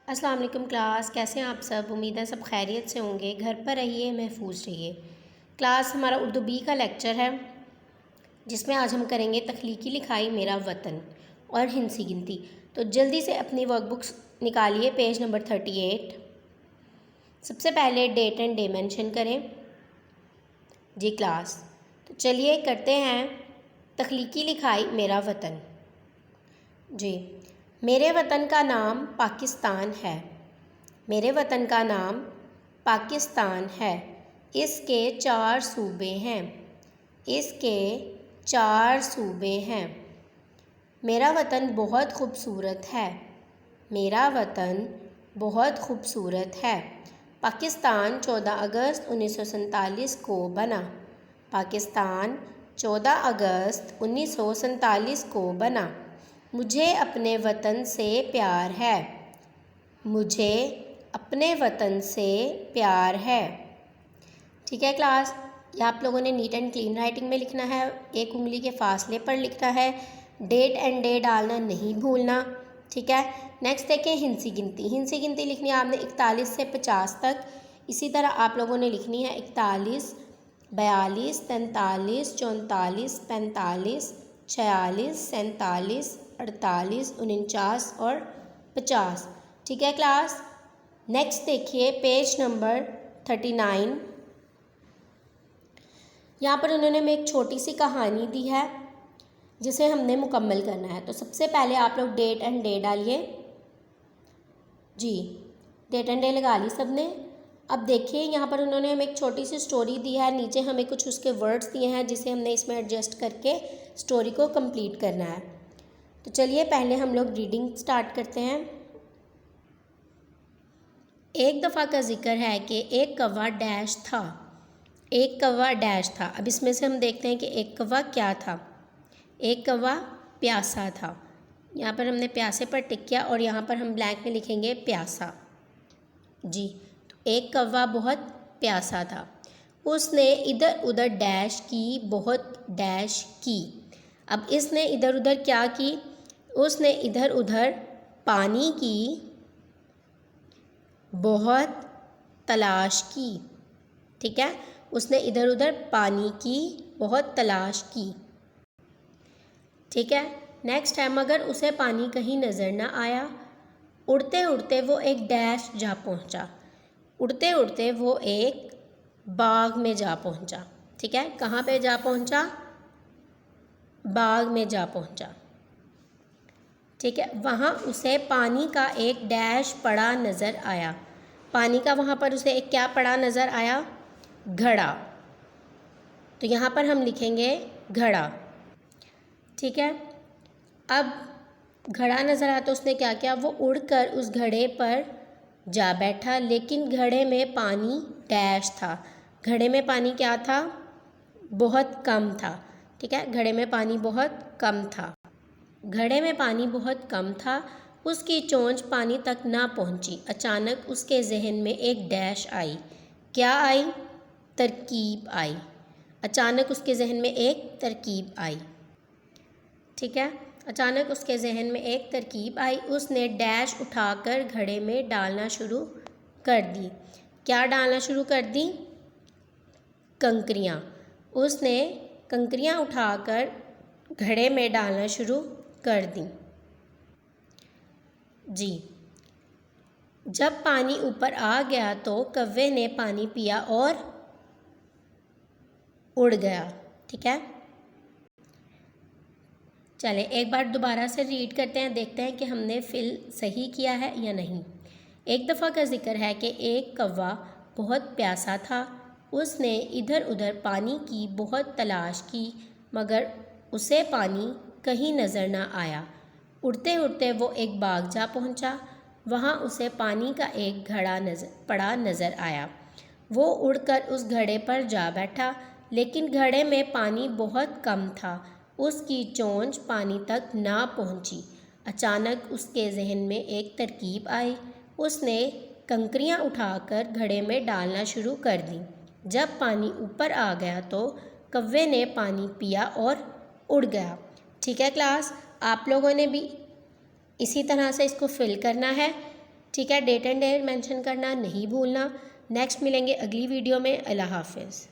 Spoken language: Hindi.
अस्सलाम वालेकुम क्लास, कैसे हैं आप सब। उम्मीद है सब खैरियत से होंगे। घर पर रहिए, महफूज रहिए। क्लास हमारा उर्दू बी का लेक्चर है, जिसमें आज हम करेंगे तख्लीकी लिखाई मेरा वतन और हिंसी गिनती। तो जल्दी से अपनी वर्कबुक्स निकालिए, पेज नंबर 38। सबसे पहले डेट एंड डे मेंशन करें जी क्लास। तो चलिए करते हैं तख्लीकी लिखाई मेरा वतन जी। मेरे वतन का नाम पाकिस्तान है। मेरे वतन का नाम पाकिस्तान है। इसके 4 सूबे हैं। इसके 4 सूबे हैं। मेरा वतन बहुत खूबसूरत है। मेरा वतन बहुत खूबसूरत है। पाकिस्तान 14 अगस्त 1947 को बना। पाकिस्तान 14 अगस्त 1947 को बना। मुझे अपने वतन से प्यार है। मुझे अपने वतन से प्यार है। ठीक है क्लास, ये आप लोगों ने नीट एंड क्लीन राइटिंग में लिखना है। एक उंगली के फासले पर लिखना है। डेट एंड डे डालना नहीं भूलना। ठीक है। नेक्स्ट देखें हिंसी गिनती। हिंसी गिनती लिखनी है आपने 41 से 50 तक। इसी तरह आप लोगों ने लिखनी है 41, 42, 43, 44, 45, 46, 47, 48, 49 और 50। ठीक है क्लास। नेक्स्ट देखिए पेज नंबर 39। यहाँ पर उन्होंने हमें एक छोटी सी कहानी दी है, जिसे हमने मुकम्मल करना है। तो सबसे पहले आप लोग डेट एंड डे डालिए जी। डेट एंड डे लगा ली सबने। अब देखिए यहाँ पर उन्होंने हमें एक छोटी सी स्टोरी दी है, नीचे हमें कुछ उसके वर्ड्स दिए हैं, जिसे हमने इसमें एडजस्ट करके स्टोरी को कंप्लीट करना है। तो चलिए पहले हम लोग रीडिंग स्टार्ट करते हैं। एक दफ़ा का जिक्र है कि एक कौवा डैश था। एक कौवा डैश था। अब इसमें से हम देखते हैं कि एक कौवा क्या था। एक कौवा प्यासा था। यहाँ पर हमने प्यासे पर टिक किया और यहाँ पर हम ब्लैंक में लिखेंगे प्यासा जी। तो एक कौवा बहुत प्यासा था। उसने इधर उधर डैश की, बहुत डैश की। अब इसने इधर उधर क्या की? उसने इधर उधर पानी की बहुत तलाश की। ठीक है, उसने इधर उधर पानी की बहुत तलाश की। ठीक है। नेक्स्ट है, मगर उसे पानी कहीं नज़र न आया। उड़ते उड़ते वो एक डैश जा पहुंचा। उड़ते उड़ते वो एक बाग में जा पहुंचा। ठीक है, कहाँ पे जा पहुंचा? बाग में जा पहुंचा। ठीक है, वहाँ उसे पानी का एक डैश पड़ा नज़र आया। पानी का वहाँ पर उसे एक क्या पड़ा नज़र आया? घड़ा। तो यहाँ पर हम लिखेंगे घड़ा। ठीक है। अब घड़ा नज़र आया तो उसने क्या किया? वो उड़कर उस घड़े पर जा बैठा, लेकिन घड़े में पानी डैश था। घड़े में पानी क्या था? बहुत कम था। ठीक है, घड़े में पानी बहुत कम था। घड़े में पानी बहुत कम था। उसकी चोंच पानी तक ना पहुंची। अचानक उसके जहन में एक डैश आई। क्या आई? तरकीब आई। अचानक उसके जहन में एक तरकीब आई। ठीक है, अचानक उसके जहन में एक तरकीब आई। उसने डैश उठाकर घड़े में डालना शुरू कर दी। क्या डालना शुरू कर दी? कंकरियाँ। उसने कंकरियाँ उठाकर घड़े में डालना शुरू कर दी जी। जब पानी ऊपर आ गया तो कौवे ने पानी पिया और उड़ गया। ठीक है, चले एक बार दोबारा से रीड करते हैं, देखते हैं कि हमने फिल सही किया है या नहीं। एक दफ़ा का जिक्र है कि एक कौवा बहुत प्यासा था। उसने इधर उधर पानी की बहुत तलाश की, मगर उसे पानी कहीं नज़र न आया। उड़ते उड़ते वो एक बाग जा पहुंचा। वहाँ उसे पानी का एक घड़ा पड़ा नज़र आया। वो उड़कर उस घड़े पर जा बैठा, लेकिन घड़े में पानी बहुत कम था। उसकी चोंच पानी तक ना पहुंची। अचानक उसके जहन में एक तरकीब आई। उसने कंकरियाँ उठाकर घड़े में डालना शुरू कर दी। जब पानी ऊपर आ गया तो कौवे ने पानी पिया और उड़ गया। ठीक है क्लास, आप लोगों ने भी इसी तरह से इसको फिल करना है। ठीक है, डेट एंड डे मेंशन करना नहीं भूलना। नेक्स्ट मिलेंगे अगली वीडियो में। अल्लाह हाफिज़।